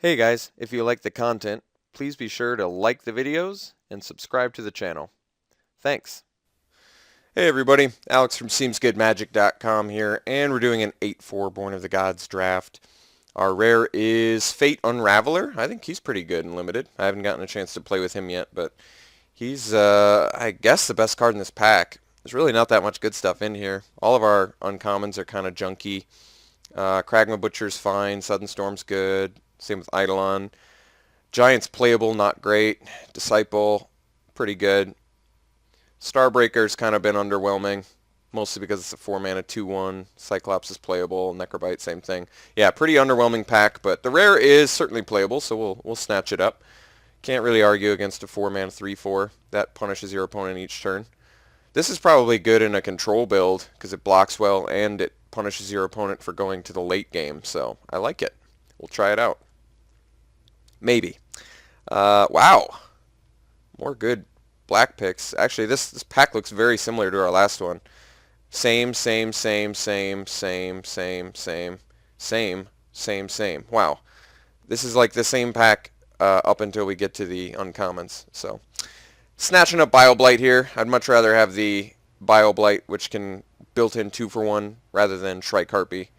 Hey guys, if you like the content, please be sure to like the videos and subscribe to the channel. Thanks. Hey everybody, Alex from SeemsGoodMagic.com here, and we're doing an 8-4 Born of the Gods draft. Our rare is Fate Unraveler. I think he's pretty good in Limited. I haven't gotten a chance to play with him yet, but he's, I guess, the best card in this pack. There's really not that much good stuff in here. All of our uncommons are kind of junky. Kragma Butcher's fine, Sudden Storm's good, same with Eidolon. Giant's playable, not great. Disciple, pretty good. Starbreaker's kind of been underwhelming, mostly because it's a 4-mana 2/1. Cyclops is playable. Necrobite, same thing. Yeah, pretty underwhelming pack, but the rare is certainly playable, so we'll snatch it up. Can't really argue against a 4-mana 3/4. That punishes your opponent each turn. This is probably good in a control build because it blocks well and it punishes your opponent for going to the late game, so I like it. We'll try it out. Maybe. Wow. More good black picks. Actually, this pack looks very similar to our last one. Same. Wow. This is like the same pack up until we get to the uncommons. So, snatching up BioBlight here. I'd much rather have the BioBlight, which can built-in 2-for-1, rather than Shrike Harpy,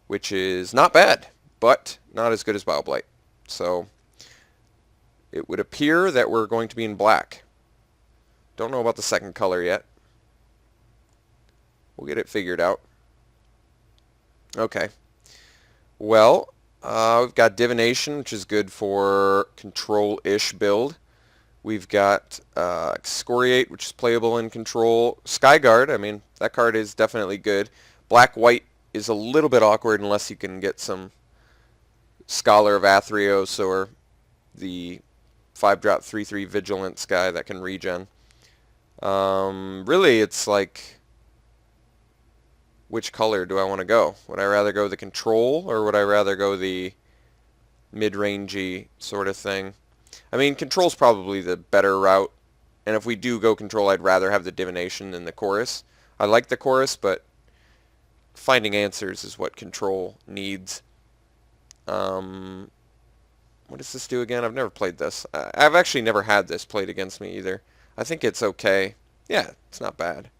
which is not bad, but not as good as BioBlight. So, it would appear that we're going to be in black. Don't know about the second color yet. We'll get it figured out. Okay. Well, we've got Divination, which is good for control-ish build. We've got Excoriate, which is playable in control. Skyguard, I mean, that card is definitely good. Black-white is a little bit awkward unless you can get some Scholar of Athreos or the 5-drop 3/3 Vigilance guy that can regen. Really, it's like, which color do I want to go? Would I rather go the control, or would I rather go the mid-rangey sort of thing? I mean, control's probably the better route, and if we do go control, I'd rather have the divination than the chorus. I like the chorus, but finding answers is what control needs. What does this do again? I've never played this. I've actually never had this played against me either. I think it's okay. Yeah, it's not bad.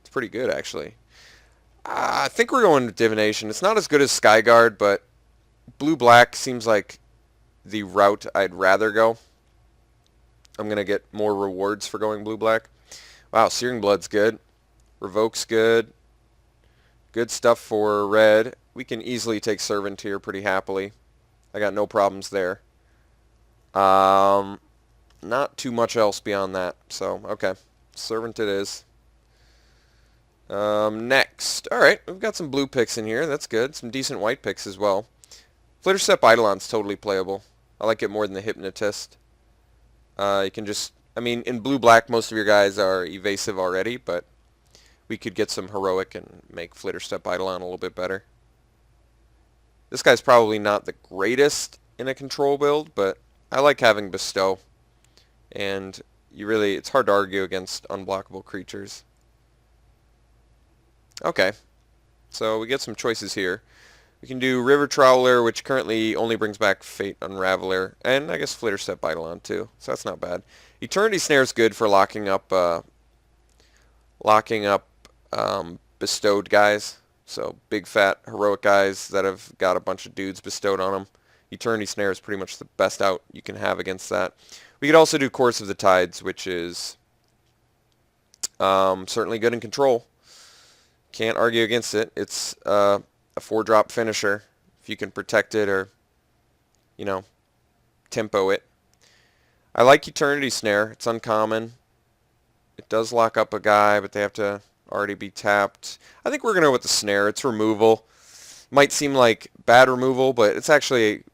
It's pretty good, actually. I think we're going with Divination. It's not as good as Skyguard, but blue-black seems like the route I'd rather go. I'm going to get more rewards for going blue-black. Wow, Searing Blood's good. Revoke's good. Good stuff for red. We can easily take Servant here pretty happily. I got no problems there. Not too much else beyond that. So, okay. Servant it is. Next. Alright, we've got some blue picks in here. That's good. Some decent white picks as well. Flitterstep Eidolon's totally playable. I like it more than the Hypnotist. You can just, I mean, in blue-black, most of your guys are evasive already, but we could get some heroic and make Flitterstep Eidolon a little bit better. This guy's probably not the greatest in a control build, but I like having Bestow. And it's hard to argue against unblockable creatures. Okay, so we get some choices here. We can do River Trawler, which currently only brings back Fate Unraveler, and I guess Flitterstep Eidolon too, so that's not bad. Eternity Snare's good for locking up bestowed guys, so big fat heroic guys that have got a bunch of dudes bestowed on them. Eternity Snare is pretty much the best out you can have against that. We could also do Course of the Tides, which is certainly good in control. Can't argue against it. It's a 4-drop finisher if you can protect it or, tempo it. I like Eternity Snare. It's uncommon. It does lock up a guy, but they have to already be tapped. I think we're going to go with the Snare. It's removal. Might seem like bad removal, but it's actually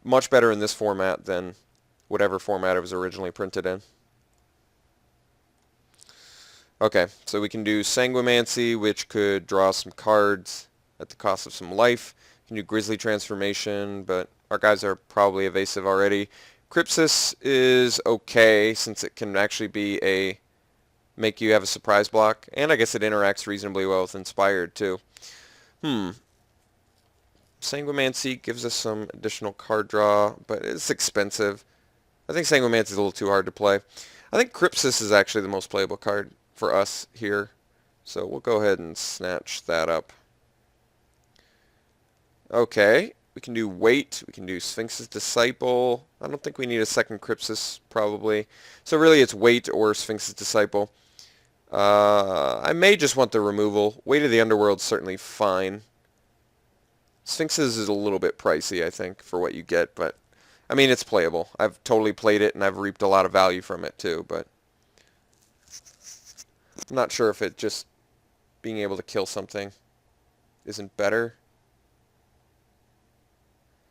much better in this format than whatever format it was originally printed in. Okay, so we can do Sanguimancy, which could draw some cards at the cost of some life. We can do Grizzly Transformation, but our guys are probably evasive already. Crypsis is okay, since it can actually be make you have a surprise block, and I guess it interacts reasonably well with Inspired, too. Sanguimancy gives us some additional card draw, but it's expensive. I think Sanguimancy is a little too hard to play. I think Crypsis is actually the most playable card for us here. So we'll go ahead and snatch that up. Okay, we can do Wait. We can do Sphinx's Disciple. I don't think we need a second Crypsis, probably. So really it's Wait or Sphinx's Disciple. I may just want the removal. Weight of the Underworld's certainly fine. Sphinx's is a little bit pricey, I think, for what you get, but I mean, it's playable. I've totally played it, and I've reaped a lot of value from it, too, but I'm not sure if it just being able to kill something isn't better.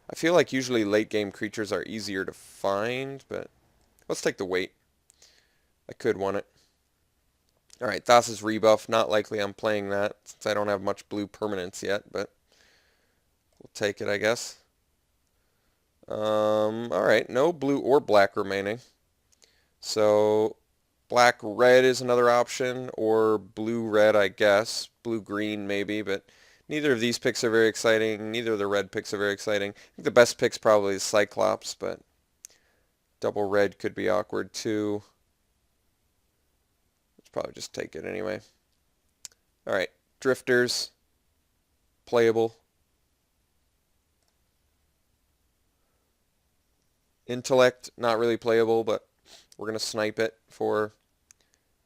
I feel like usually late-game creatures are easier to find, but let's take the Weight. I could want it. Alright, Thassa's Rebuff. Not likely I'm playing that, since I don't have much blue permanence yet, but we'll take it, I guess. Alright, no blue or black remaining. So, black-red is another option, or blue-red, I guess. Blue-green, maybe, but neither of these picks are very exciting. Neither of the red picks are very exciting. I think the best pick's probably is Cyclops, but double red could be awkward, too. Let's probably just take it anyway. Alright, Drifters. Playable. Intellect, not really playable, but we're going to snipe it for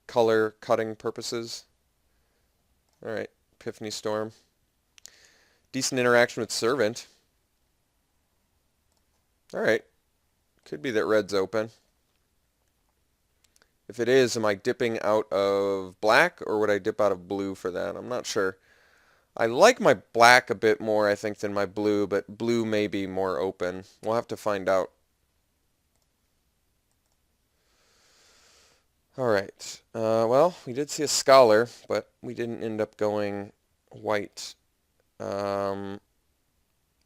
color cutting purposes. Alright, Epiphany Storm. Decent interaction with Servant. Alright, could be that red's open. If it is, am I dipping out of black, or would I dip out of blue for that? I'm not sure. I like my black a bit more, I think, than my blue, but blue may be more open. We'll have to find out. Alright, well, we did see a Scholar, but we didn't end up going white.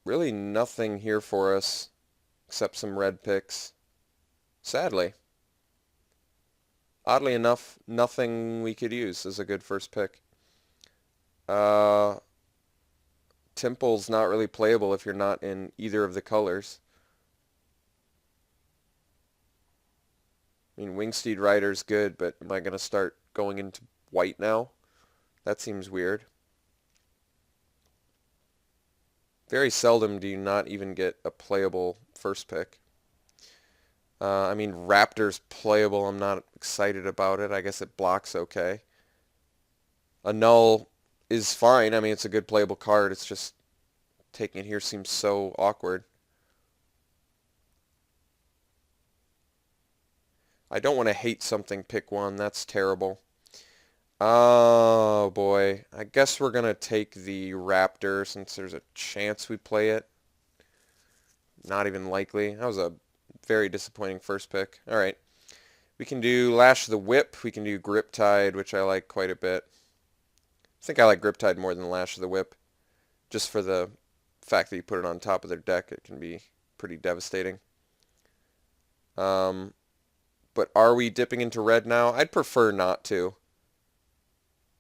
Really nothing here for us, except some red picks. Sadly. Oddly enough, nothing we could use as a good first pick. Temple's not really playable if you're not in either of the colors. I mean, Wingsteed Rider's good, but am I going to start going into white now? That seems weird. Very seldom do you not even get a playable first pick. I mean, Raptor's playable. I'm not excited about it. I guess it blocks okay. Annul is fine. I mean, it's a good playable card. It's just taking it here seems so awkward. I don't want to hate something, pick one. That's terrible. Oh, boy. I guess we're going to take the Raptor since there's a chance we play it. Not even likely. That was a very disappointing first pick. All right. We can do Lash the Whip. We can do Griptide, which I like quite a bit. I think I like Griptide more than Lash of the Whip. Just for the fact that you put it on top of their deck, it can be pretty devastating. But are we dipping into red now? I'd prefer not to.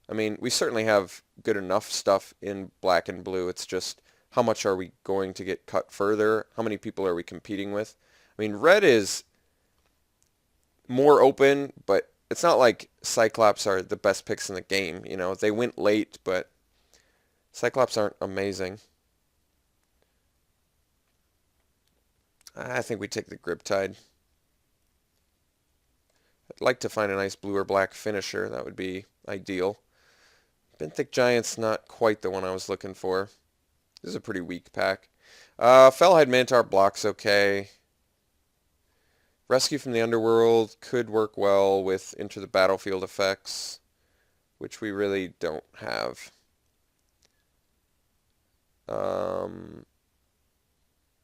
I mean, we certainly have good enough stuff in black and blue. It's just how much are we going to get cut further? How many people are we competing with? I mean, red is more open, but it's not like Cyclops are the best picks in the game. You know, they went late, but Cyclops aren't amazing. I think we take the Griptide. I'd like to find a nice blue or black finisher. That would be ideal. Benthic Giant's not quite the one I was looking for. This is a pretty weak pack. Fellhide Mantar blocks okay. Rescue from the Underworld could work well with Enter the Battlefield effects, which we really don't have.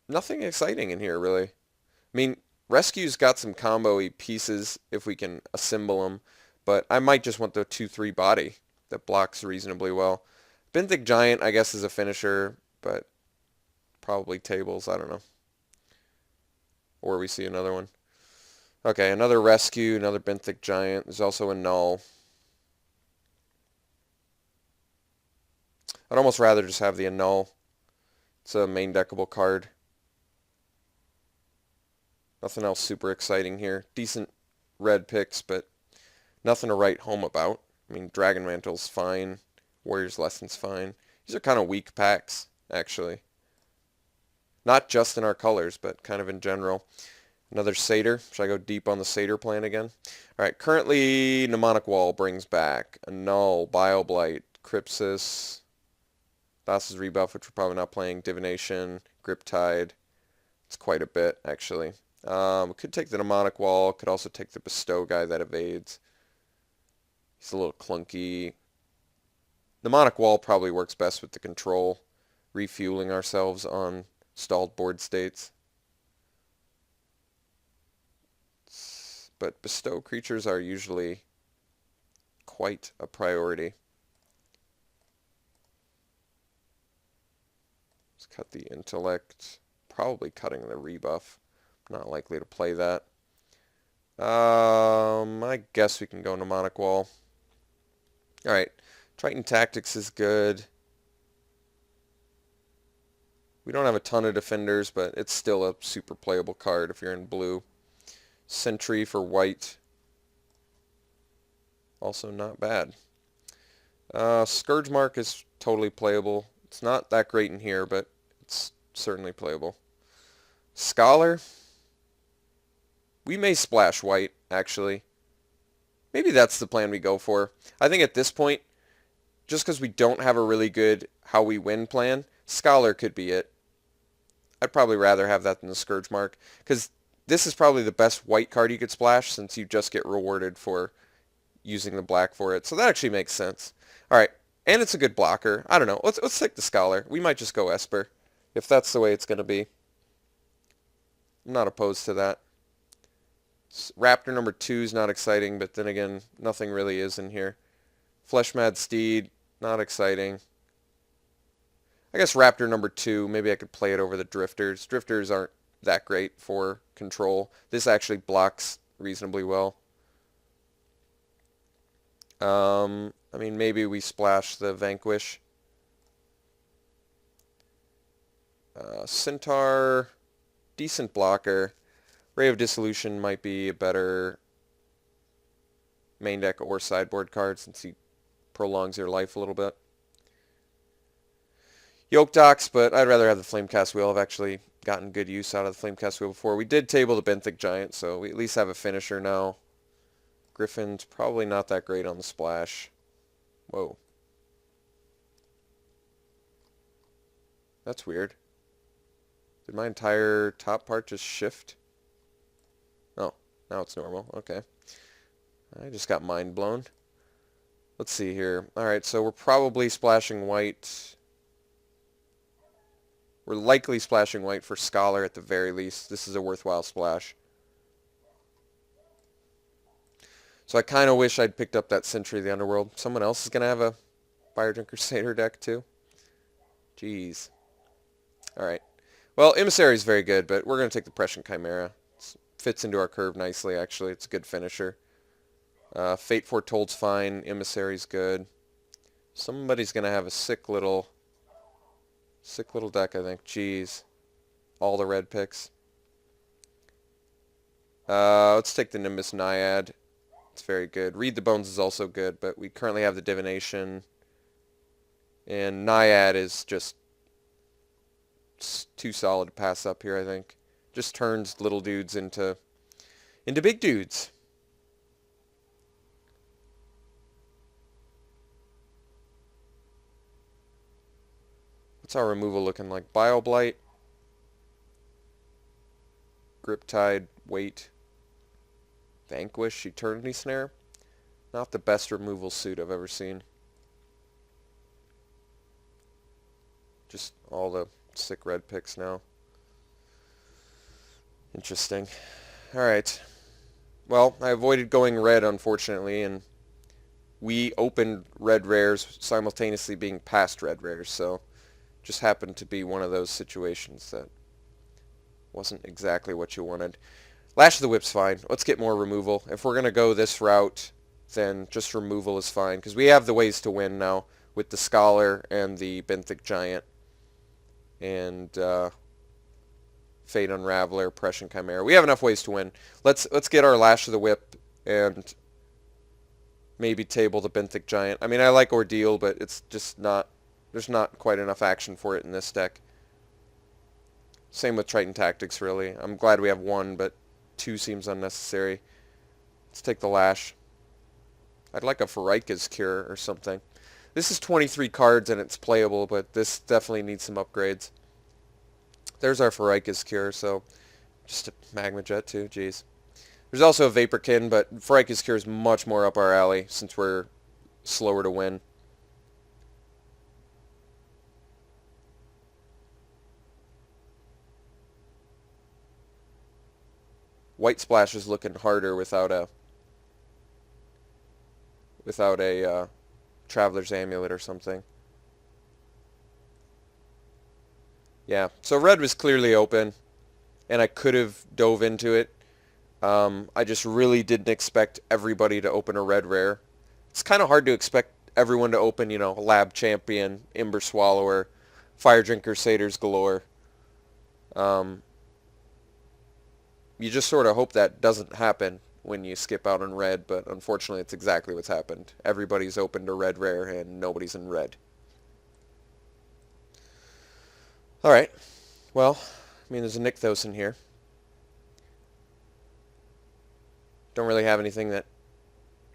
Nothing exciting in here, really. I mean, Rescue's got some combo-y pieces if we can assemble them, but I might just want the 2-3 body that blocks reasonably well. Benthic Giant, I guess, is a finisher, but probably tables, I don't know. Or we see another one. Okay, another Rescue, another Benthic Giant. There's also a Null. I'd almost rather just have the Annul. It's a main deckable card. Nothing else super exciting here. Decent red picks, but nothing to write home about. I mean, Dragon Mantle's fine. Warrior's Lesson's fine. These are kind of weak packs, actually. Not just in our colors, but kind of in general. Another Satyr. Should I go deep on the Satyr plan again? Alright, currently Mnemonic Wall brings back a Null, Bioblight, Crypsis, Thassa's Rebuff, which we're probably not playing, Divination, Griptide. It's quite a bit, actually. We could take the Mnemonic Wall, could also take the Bestow guy that evades. He's a little clunky. Mnemonic Wall probably works best with the control, refueling ourselves on stalled board states. But Bestow creatures are usually quite a priority. Let's cut the Intellect. Probably cutting the Rebuff. Not likely to play that. I guess we can go Mnemonic Wall. Alright, Triton Tactics is good. We don't have a ton of defenders, but it's still a super playable card if you're in blue. Sentry for white. Also not bad. Scourge Mark is totally playable. It's not that great in here, but it's certainly playable. Scholar. We may splash white, actually. Maybe that's the plan we go for. I think at this point, just because we don't have a really good how we win plan, Scholar could be it. I'd probably rather have that than the Scourge Mark, because this is probably the best white card you could splash, since you just get rewarded for using the black for it. So that actually makes sense. Alright, and it's a good blocker. I don't know. Let's take the Scholar. We might just go Esper, if that's the way it's going to be. I'm not opposed to that. Raptor number 2 is not exciting, but then again, nothing really is in here. Fleshmad Steed, not exciting. I guess Raptor number 2, maybe I could play it over the Drifters. Drifters aren't that great for control. This actually blocks reasonably well. I mean, maybe we splash the Vanquish. Centaur, decent blocker. Ray of Dissolution might be a better main deck or sideboard card since he prolongs your life a little bit. Yoke Docks, but I'd rather have the Flamecast Wheel. I've actually gotten good use out of the Flamecast Wheel before. We did table the Benthic Giant, so we at least have a finisher now. Griffin's probably not that great on the splash. Whoa. That's weird. Did my entire top part just shift? Oh, now it's normal. Okay. I just got mind blown. Let's see here. Alright, so we're probably splashing white. We're likely splashing white for Scholar at the very least. This is a worthwhile splash. So I kind of wish I'd picked up that Sentry of the Underworld. Someone else is going to have a Fire Drinker Satyr deck too? Jeez. Alright. Well, Emissary is very good, but we're going to take the Prescient Chimera. It fits into our curve nicely, actually. It's a good finisher. Fate Foretold's fine. Emissary's good. Somebody's going to have a sick little deck, I think. Jeez. All the red picks. Let's take the Nimbus Naiad. It's very good. Read the Bones is also good, but we currently have the Divination. And Naiad is just too solid to pass up here, I think. Just turns little dudes into big dudes. What's our removal looking like? Bioblight, Griptide, Weight, Vanquish, Eternity Snare. Not the best removal suit I've ever seen. Just all the sick red picks now. Interesting. Alright. Well, I avoided going red, unfortunately, and we opened red rares simultaneously being past red rares, so just happened to be one of those situations that wasn't exactly what you wanted. Lash of the Whip's fine. Let's get more removal. If we're going to go this route, then just removal is fine, because we have the ways to win now with the Scholar and the Benthic Giant. and Fate Unraveler, Oppression Chimera. We have enough ways to win. Let's get our Lash of the Whip and maybe table the Benthic Giant. I mean, I like Ordeal, but it's just not, there's not quite enough action for it in this deck. Same with Triton Tactics, really. I'm glad we have one, but two seems unnecessary. Let's take the Lash. I'd like a Farika's Cure or something. This is 23 cards and it's playable, but this definitely needs some upgrades. There's our Farika's Cure, so just a Magma Jet too, jeez. There's also a Vaporkin, but Farika's Cure is much more up our alley since we're slower to win. White Splash is looking harder without a Traveler's Amulet or something. Yeah, so red was clearly open, and I could have dove into it. I just really didn't expect everybody to open a red rare. It's kind of hard to expect everyone to open, you know, Lab Champion, Ember Swallower, Fire Drinker, Satyrs galore. You just sort of hope that doesn't happen when you skip out on red, but unfortunately it's exactly what's happened. Everybody's opened a red rare and nobody's in red. Alright, well, I mean there's a Nykthos in here. Don't really have anything that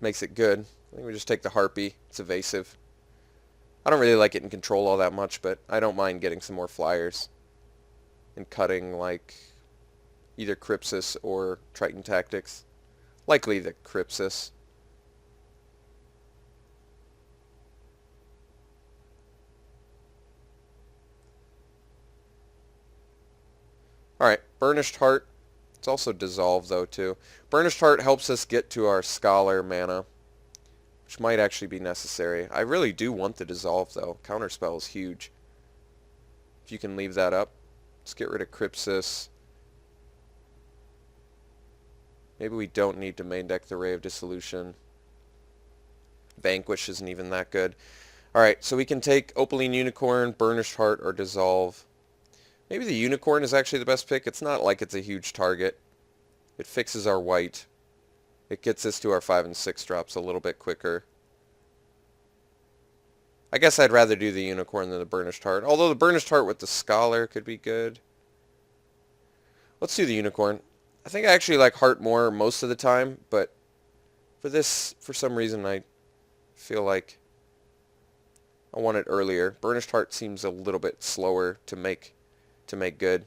makes it good. I think we just take the Harpy. It's evasive. I don't really like it in control all that much, but I don't mind getting some more flyers and cutting like either Crypsis or Triton Tactics. Likely the Crypsis. Alright, Burnished Heart. It's also Dissolve though too. Burnished Heart helps us get to our Scholar mana, which might actually be necessary. I really do want the Dissolve though. Counterspell is huge. If you can leave that up. Let's get rid of Crypsis. Maybe we don't need to main deck the Ray of Dissolution. Vanquish isn't even that good. Alright, so we can take Opaline Unicorn, Burnished Heart, or Dissolve. Maybe the Unicorn is actually the best pick. It's not like it's a huge target. It fixes our white. It gets us to our 5 and 6 drops a little bit quicker. I guess I'd rather do the Unicorn than the Burnished Heart. Although the Burnished Heart with the Scholar could be good. Let's do the Unicorn. I think I actually like Heart more most of the time, but for this, for some reason, I feel like I want it earlier. Burnished Heart seems a little bit slower to make good.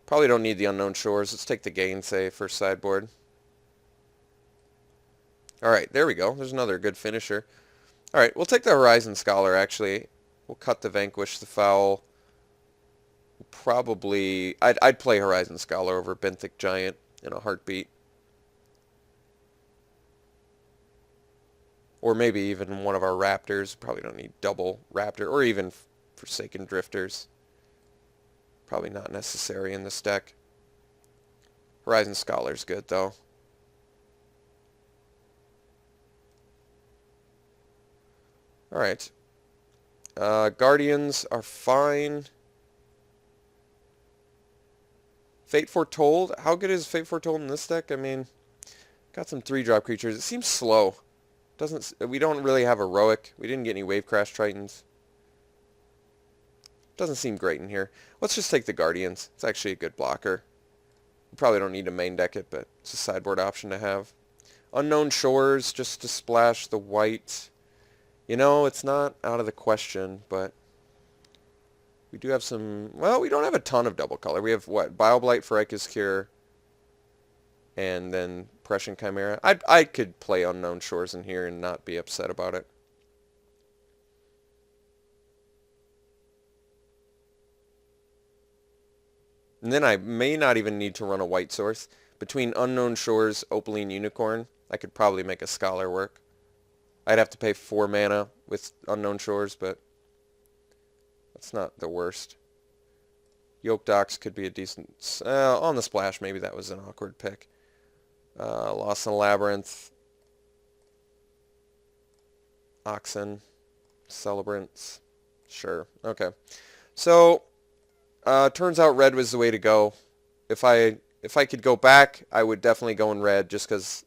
Probably don't need the Unknown Shores. Let's take the Gainsay for sideboard. Alright, there we go. There's another good finisher. Alright, we'll take the Horizon Scholar, actually. We'll cut the Vanquish, the Foul. Probably, I'd play Horizon Scholar over Benthic Giant in a heartbeat. Or maybe even one of our Raptors. Probably don't need double Raptor, or even Forsaken Drifters. Probably not necessary in this deck. Horizon Scholar's good, though. Alright. Guardians are fine. Fate Foretold. How good is Fate Foretold in this deck? I mean, got some 3-drop creatures. It seems slow. We don't really have Heroic. We didn't get any Wave Crash Tritons. Doesn't seem great in here. Let's just take the Guardians. It's actually a good blocker. We probably don't need to main deck it, but it's a sideboard option to have. Unknown Shores, just to splash the white. You know, it's not out of the question, but we do have some... Well, we don't have a ton of double color. We have, what, Bioblight, Farika's Cure, and then Oppression Chimera. I could play Unknown Shores in here and not be upset about it. And then I may not even need to run a white source. Between Unknown Shores, Opaline Unicorn, I could probably make a Scholar work. I'd have to pay 4 mana with Unknown Shores, but that's not the worst. Yoke Docks could be a decent... on the splash, maybe that was an awkward pick. Lost in the Labyrinth. Oxen. Celebrants. Sure. Okay. So, Turns out red was the way to go. If I could go back, I would definitely go in red just because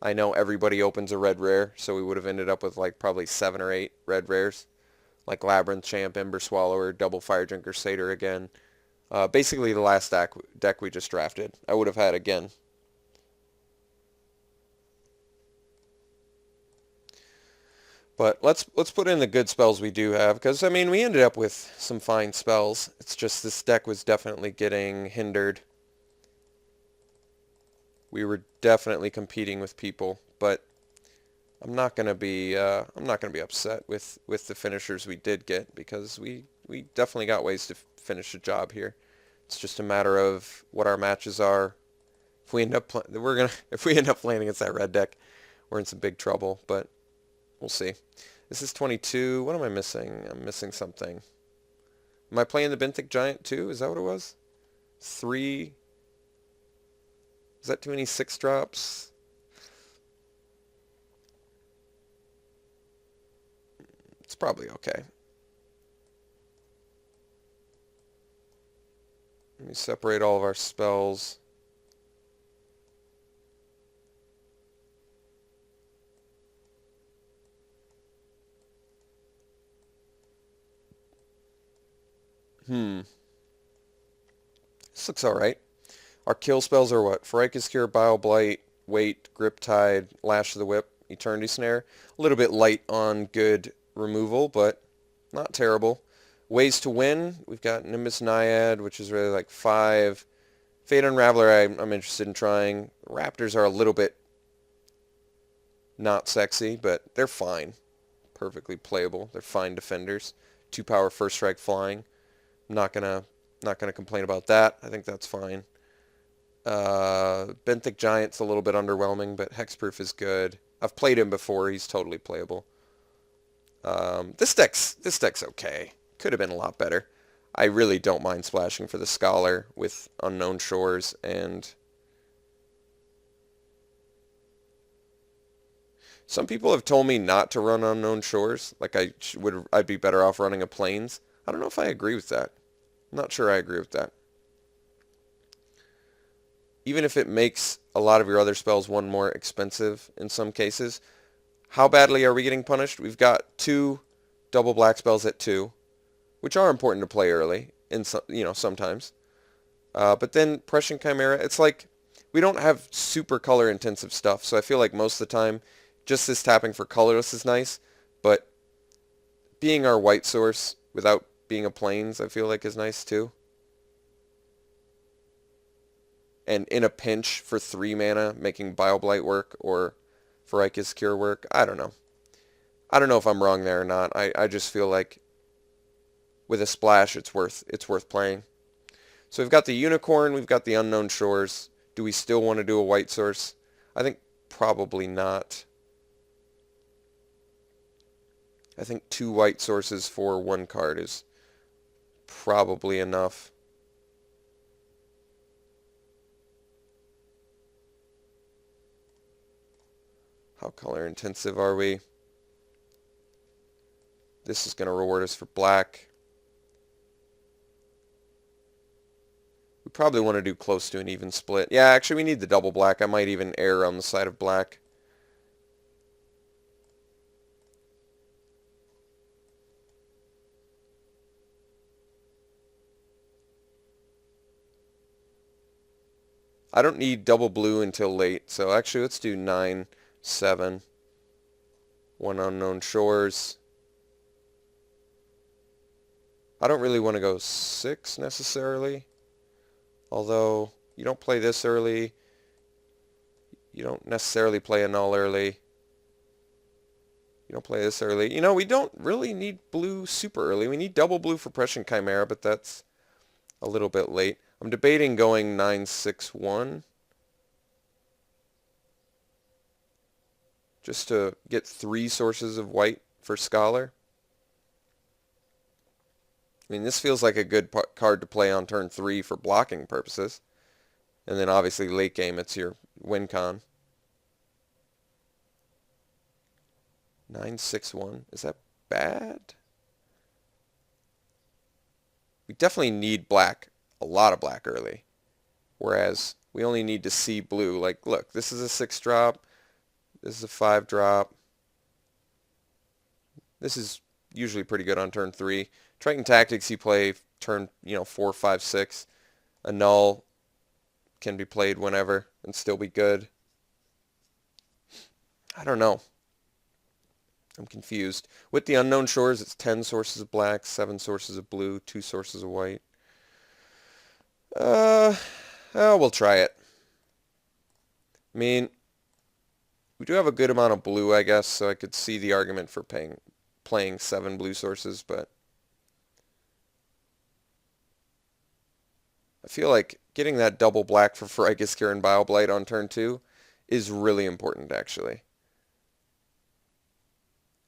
I know everybody opens a red rare, so we would have ended up with like probably 7 or 8 red rares, like Labyrinth Champ, Ember Swallower, Double Fire Drinker, Satyr again. Basically the last deck we just drafted, I would have had again. But let's put in the good spells we do have, because I mean we ended up with some fine spells. It's just this deck was definitely getting hindered. We were definitely competing with people, but I'm not gonna be upset with the finishers we did get, because we definitely got ways to finish the job here. It's just a matter of what our matches are. If we end up if we end up playing against that red deck, we're in some big trouble, but we'll see. This is 22. What am I missing? I'm missing something. Am I playing the Benthic Giant too? Is that what it was? 3. Is that too many 6 drops? It's probably okay. Let me separate all of our spells. This looks alright. Our kill spells are what? Pharykis Cure, Bile Blight, Wait, Grip Tide, Lash of the Whip, Eternity Snare. A little bit light on good removal, but not terrible. Ways to win, we've got Nimbus Naiad, which is really like 5. Fate Unraveler I'm interested in trying. Raptors are a little bit not sexy, but they're fine. Perfectly playable. They're fine defenders. 2 power first strike flying. Not gonna complain about that. I think that's fine. Benthic Giant's a little bit underwhelming, but Hexproof is good. I've played him before. He's totally playable. This deck's okay. Could have been a lot better. I really don't mind splashing for the Scholar with Unknown Shores, and some people have told me not to run Unknown Shores. Like I'd be better off running a Plains. I don't know if I agree with that. I'm not sure I agree with that. Even if it makes a lot of your other spells one more expensive in some cases, how badly are we getting punished? We've got 2 double black spells at 2, which are important to play early, in some, sometimes. But then Prescient Chimera, it's like we don't have super color intensive stuff, so I feel like most of the time just this tapping for colorless is nice, but being our white source without being a Plains, I feel like is nice too. And in a pinch for 3 mana, making Bile Blight work or Pharykis Cure work, I don't know. I don't know if I'm wrong there or not. I just feel like with a splash, it's worth playing. So we've got the Unicorn, we've got the Unknown Shores. Do we still want to do a white source? I think probably not. I think 2 white sources for 1 card is probably enough. How color intensive are we? This is going to reward us for black. We probably want to do close to an even split. Yeah, actually we need the double black. I might even err on the side of black. I don't need double blue until late, so actually let's do 9, 7. 1 Unknown Shores. I don't really want to go 6 necessarily, although you don't play this early. You don't necessarily play a null early. You don't play this early. We don't really need blue super early. We need double blue for Prescient Chimera, but that's a little bit late. I'm debating going 9-6-1 just to get 3 sources of white for Scholar. I mean, this feels like a good card to play on turn 3 for blocking purposes. And then obviously late game, it's your win con. 9-6-1. Is that bad? we definitely need black, a lot of black early. Whereas we only need to see blue. Like, look, this is a 6 drop. This is a 5 drop. This is usually pretty good on turn 3. Triton Tactics you play turn, 4, 5, 6. A null can be played whenever and still be good. I don't know. I'm confused. With the Unknown Shores, it's 10 sources of black, 7 sources of blue, 2 sources of white. We'll try it. I mean, we do have a good amount of blue, I guess, so I could see the argument for playing 7 blue sources, but I feel like getting that double black for Phyrexian and Bile-Blight on turn 2 is really important, actually.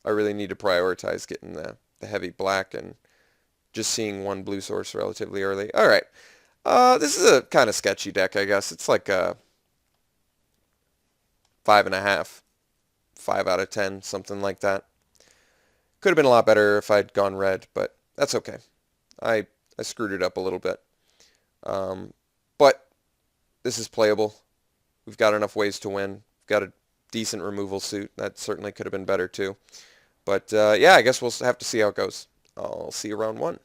I really need to prioritize getting the heavy black and just seeing 1 blue source relatively early. All right. This is a kind of sketchy deck, I guess. It's like a 5.5, 5 out of 10, something like that. Could have been a lot better if I'd gone red, but that's okay. I screwed it up a little bit. But this is playable. We've got enough ways to win. We've got a decent removal suit. That certainly could have been better too. But yeah, I guess we'll have to see how it goes. I'll see you round 1.